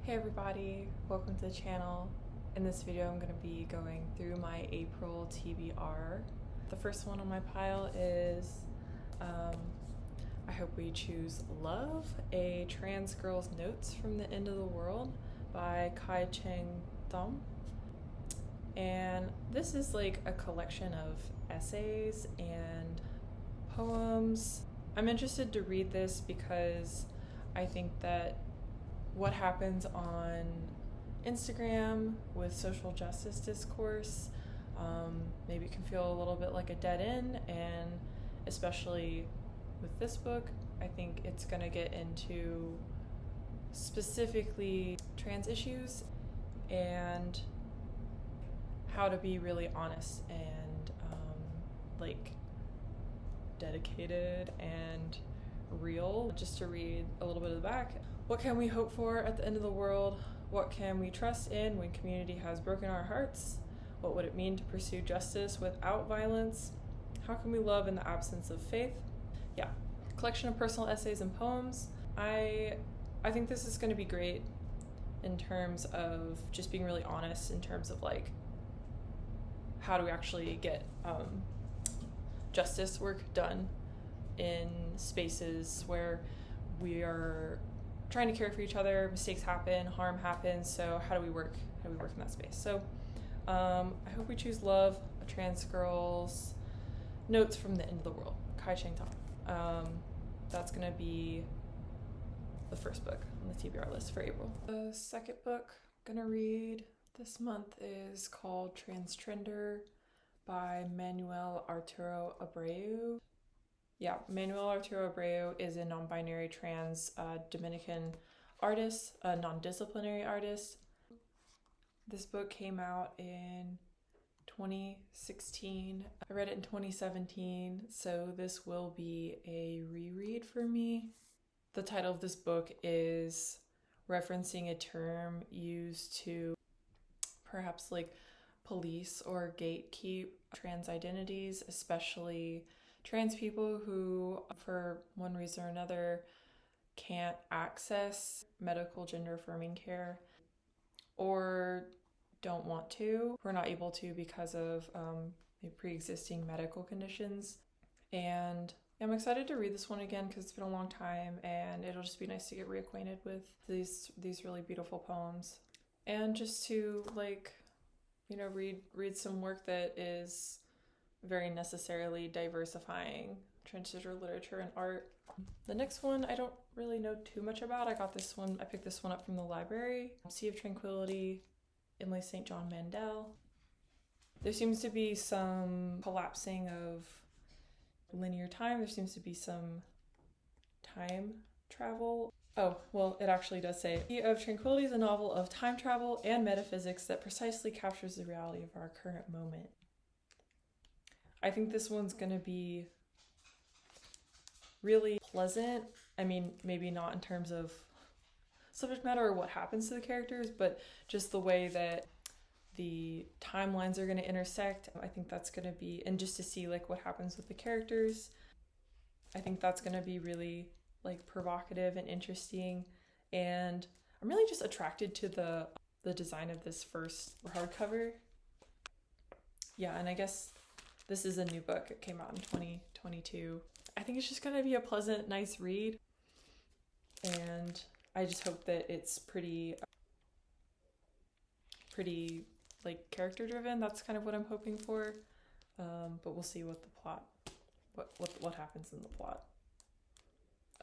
Hey everybody, welcome to the channel. In this video I'm going to be going through my April TBR. The first one on my pile is I Hope We Choose Love, a trans girl's notes from the end of the world by Cheng Thom. And this is like a collection of essays and poems. I'm interested to read this because I think that what happens on Instagram with social justice discourse maybe can feel a little bit like a dead end, and especially with this book, I think it's gonna get into specifically trans issues and how to be really honest and like dedicated and real. Just to read a little bit of the back. What can we hope for at the end of the world? What can we trust in when community has broken our hearts? What would it mean to pursue justice without violence? How can we love in the absence of faith? Yeah, collection of personal essays and poems. I think this is going to be great in terms of just being really honest in terms of like how do we actually get justice work done in spaces where we are trying to care for each other, mistakes happen, harm happens, so how do we work in that space? So I Hope We Choose Love, a trans girl's notes from the end of the world, Cheng Thom. That's gonna be the first book on the TBR list for April. The second book I'm gonna read this month is called Transtrender by Manuel Arturo Abreu. Yeah, Manuel Arturo Abreu is a non-binary trans Dominican artist, a non-disciplinary artist. This book came out in 2016. I read it in 2017, so this will be a reread for me. The title of this book is referencing a term used to perhaps like police or gatekeep trans identities, especially trans people who, for one reason or another, can't access medical gender affirming care or don't want to, who are not able to because of pre-existing medical conditions. And I'm excited to read this one again because it's been a long time, and it'll just be nice to get reacquainted with these really beautiful poems, and just to read some work that is very necessarily diversifying transgender literature and art. The next one I don't really know too much about. I picked this one up from the library. Sea of Tranquility, Emily St. John Mandel. There seems to be some collapsing of linear time. There seems to be some time travel. Oh, well, it actually does say, Sea of Tranquility is a novel of time travel and metaphysics that precisely captures the reality of our current moment. I think this one's gonna be really pleasant. I mean, maybe not in terms of subject matter or what happens to the characters, but just the way that the timelines are gonna intersect. I think that's gonna be, and just to see like what happens with the characters, I think that's gonna be really like provocative and interesting. And I'm really just attracted to the design of this first hardcover. Yeah, and I guess this is a new book. It came out in 2022. I think it's just gonna be a pleasant, nice read. And I just hope that it's pretty like character driven. That's kind of what I'm hoping for. But we'll see what the plot, what happens in the plot.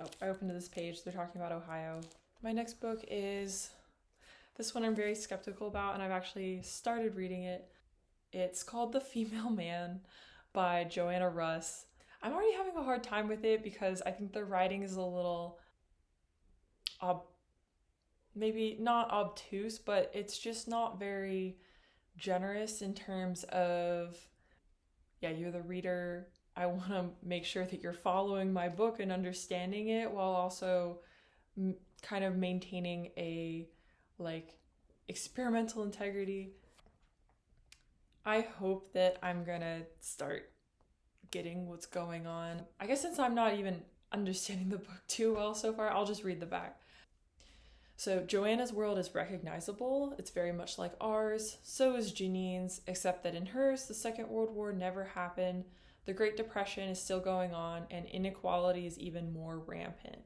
Oh, I opened to this page. They're talking about Ohio. My next book is this one I'm very skeptical about, and I've actually started reading it. It's called The Female Man by Joanna Russ. I'm already having a hard time with it because I think the writing is a little, maybe not obtuse, but it's just not very generous in terms of, yeah, you're the reader. I want to make sure that you're following my book and understanding it while also kind of maintaining a like experimental integrity. I hope that I'm gonna start getting what's going on. I guess since I'm not even understanding the book too well so far, I'll just read the back. So Joanna's world is recognizable. It's very much like ours. So is Janine's, except that in hers, the Second World War never happened. The Great Depression is still going on, and inequality is even more rampant.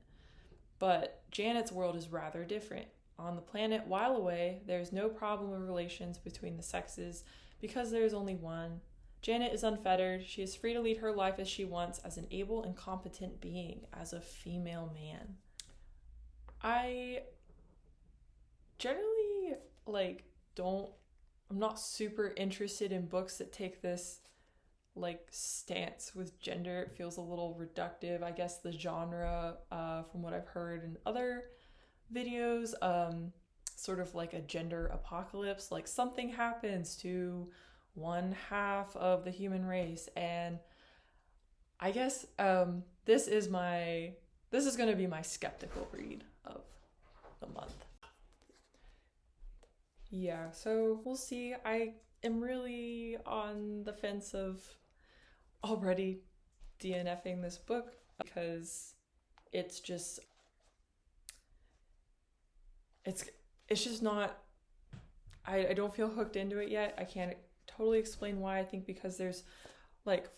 But Janet's world is rather different. On the planet While Away, there's no problem of relations between the sexes because there is only one. Janet is unfettered. She is free to lead her life as she wants as an able and competent being, as a female man. I generally I'm not super interested in books that take this stance with gender. It feels a little reductive. I guess the genre, from what I've heard in other videos, sort of like a gender apocalypse, like something happens to one half of the human race, and I guess this is going to be my skeptical read of the month. Yeah, so we'll see. I am really on the fence of already DNFing this book because it's just not, I don't feel hooked into it yet. I can't totally explain why. I think because there's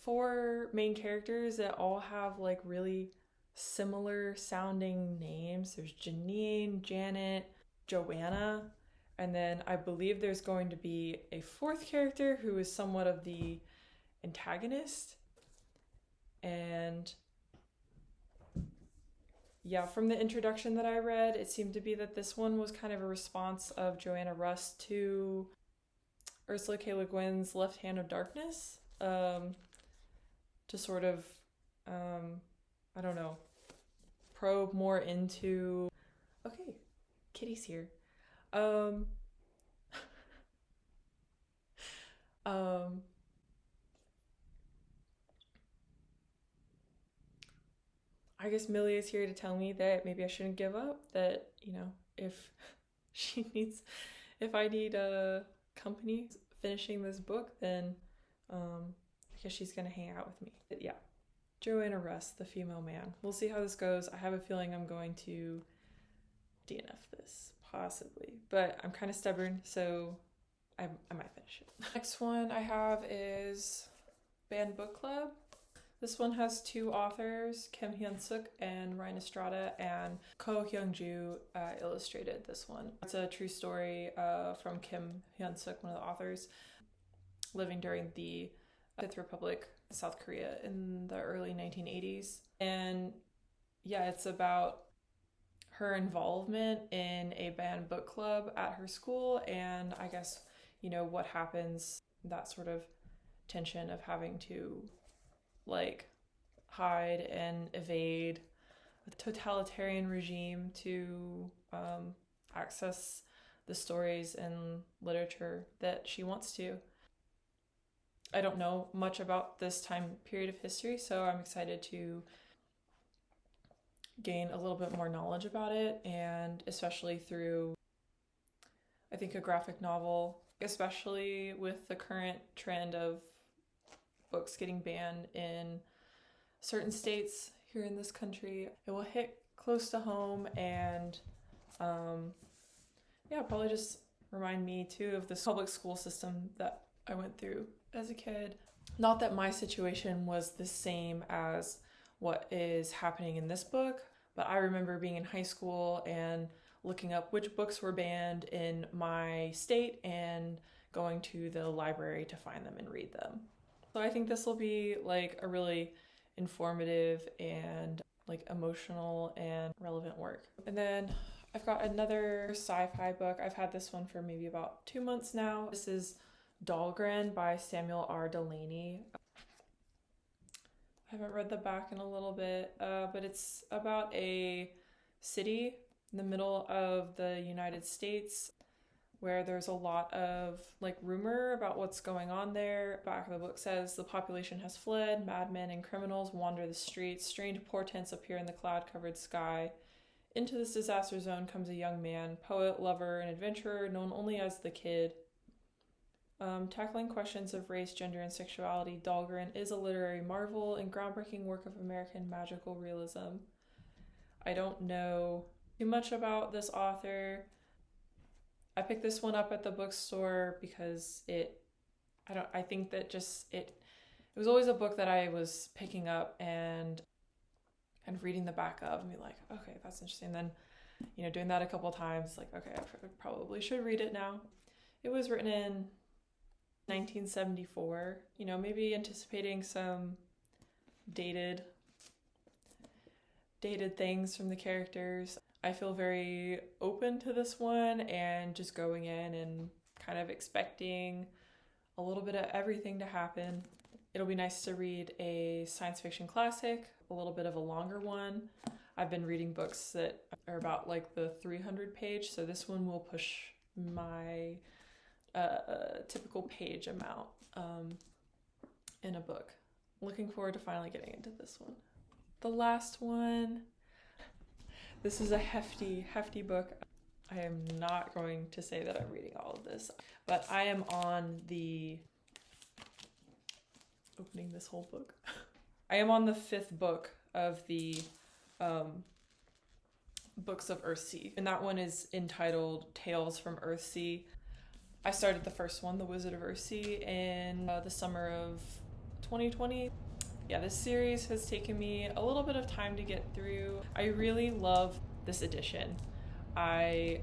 4 main characters that all have really similar sounding names. There's Janine, Janet, Joanna, and then I believe there's going to be a 4th character who is somewhat of the antagonist. And yeah, from the introduction that I read, it seemed to be that this one was kind of a response of Joanna Russ to Ursula K. Le Guin's Left Hand of Darkness, to sort of, I don't know, probe more into, okay, Kitty's here. I guess Millie is here to tell me that maybe I shouldn't give up, that, if I need a company finishing this book, then I guess she's gonna hang out with me. But yeah, Joanna Russ, the female man. We'll see how this goes. I have a feeling I'm going to DNF this, possibly, but I'm kind of stubborn, so I might finish it. Next one I have is Banned Book Club. This one has 2 authors, Hyun Sook and Ryan Estrada, and Ko Hyung-ju illustrated this one. It's a true story from Hyun Sook, one of the authors, living during the Fifth Republic, South Korea, in the early 1980s. And yeah, it's about her involvement in a banned book club at her school, and I guess, what happens, that sort of tension of having to hide and evade a totalitarian regime to access the stories and literature that she wants to. I don't know much about this time period of history, so I'm excited to gain a little bit more knowledge about it, and especially through, I think, a graphic novel, especially with the current trend of books getting banned in certain states here in this country. It will hit close to home, and yeah, probably just remind me too of this public school system that I went through as a kid. Not that my situation was the same as what is happening in this book, but I remember being in high school and looking up which books were banned in my state and going to the library to find them and read them. So I think this will be a really informative and emotional and relevant work. And then I've got another sci-fi book. I've had this one for maybe about 2 months now. This is Dhalgren by Samuel R. Delaney. I haven't read the back in a little bit, but it's about a city in the middle of the United States where there's a lot of rumor about what's going on there. Back of the book says the population has fled, madmen and criminals wander the streets, strange portents appear in the cloud-covered sky. Into this disaster zone comes a young man, poet, lover, and adventurer known only as the Kid. Tackling questions of race, gender, and sexuality, Dhalgren is a literary marvel and groundbreaking work of American magical realism. I don't know too much about this author. I picked this one up at the bookstore because I think that it was always a book that I was picking up and kind of reading the back of and be like, okay, that's interesting. And then, doing that a couple times, like, okay, I probably should read it now. It was written in 1974, maybe anticipating some dated things from the characters. I feel very open to this one and just going in and kind of expecting a little bit of everything to happen. It'll be nice to read a science fiction classic, a little bit of a longer one. I've been reading books that are about like the 300 page, so this one will push my typical page amount in a book. Looking forward to finally getting into this one. The last one, this is a hefty book. I am not going to say that I'm reading all of this, but I am on opening this whole book. I am on the 5th book of the books of Earthsea, and that one is entitled Tales from Earthsea. I started the first one, The Wizard of Earthsea, in the summer of 2020. Yeah, this series has taken me a little bit of time to get through. I really love this edition. I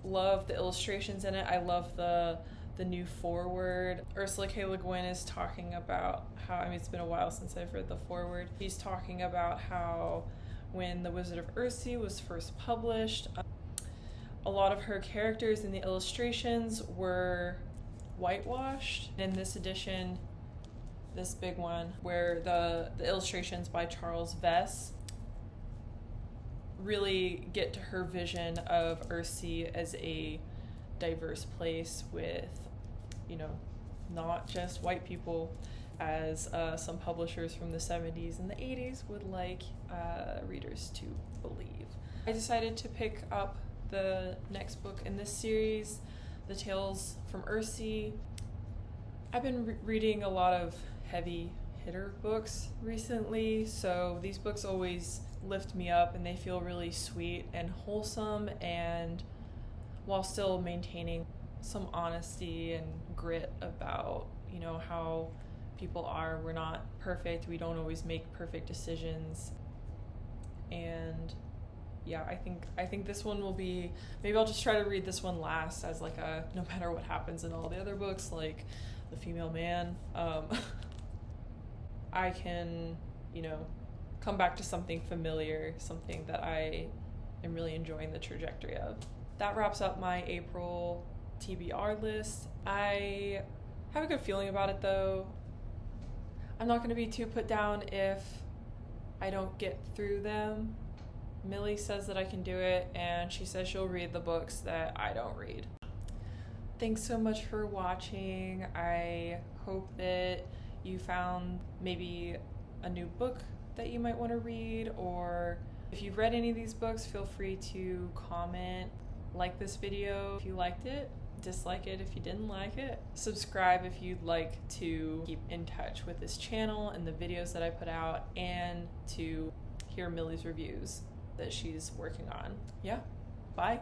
love the illustrations in it. I love the new foreword. Ursula K. LeGuin is talking about how, it's been a while since I've read the foreword. He's talking about how when The Wizard of Earthsea was first published, a lot of her characters in the illustrations were whitewashed. In this edition, this big one, where the illustrations by Charles Vess really get to her vision of Earthsea as a diverse place with, not just white people, as some publishers from the 70s and the 80s would like readers to believe. I decided to pick up the next book in this series, The Tales from Earthsea. I've been reading a lot of heavy hitter books recently, so these books always lift me up and they feel really sweet and wholesome, and while still maintaining some honesty and grit about, how people are. We're not perfect. We don't always make perfect decisions. And yeah, I think this one will be, maybe I'll just try to read this one last as like a, no matter what happens in all the other books, like The Female Man, I can, come back to something familiar, something that I am really enjoying the trajectory of. That wraps up my April TBR list. I have a good feeling about it though. I'm not going to be too put down if I don't get through them. Millie says that I can do it, and she says she'll read the books that I don't read. Thanks so much for watching. I hope that you found maybe a new book that you might want to read, or if you've read any of these books, feel free to comment, like this video if you liked it, dislike it if you didn't like it, subscribe if you'd like to keep in touch with this channel and the videos that I put out, and to hear Millie's reviews that she's working on. Yeah, bye.